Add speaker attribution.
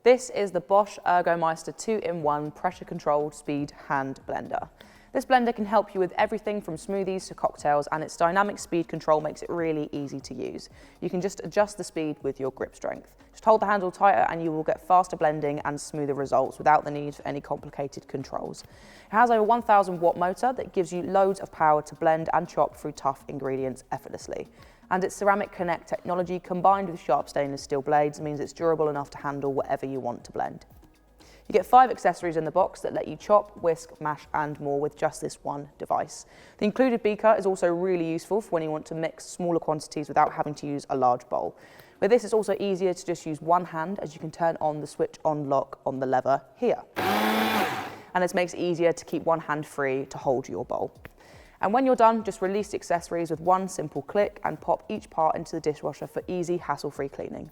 Speaker 1: This is the BOSCH Ergomaster 2-in-1 pressure-controlled speed hand blender. This blender can help you with everything from smoothies to cocktails, and its dynamic speed control makes it really easy to use. You can just adjust the speed with your grip strength. Just hold the handle tighter and you will get faster blending and smoother results without the need for any complicated controls. It has over 1000 watt motor that gives you loads of power to blend and chop through tough ingredients effortlessly. And its ceramic connect technology combined with sharp stainless steel blades means it's durable enough to handle whatever you want to blend. You get 5 accessories in the box that let you chop, whisk, mash and more with just this one device. The included beaker is also really useful for when you want to mix smaller quantities without having to use a large bowl. With this, it's also easier to just use one hand, as you can turn on the switch on lock on the lever here. And this makes it easier to keep one hand free to hold your bowl. And when you're done, just release the accessories with one simple click and pop each part into the dishwasher for easy, hassle-free cleaning.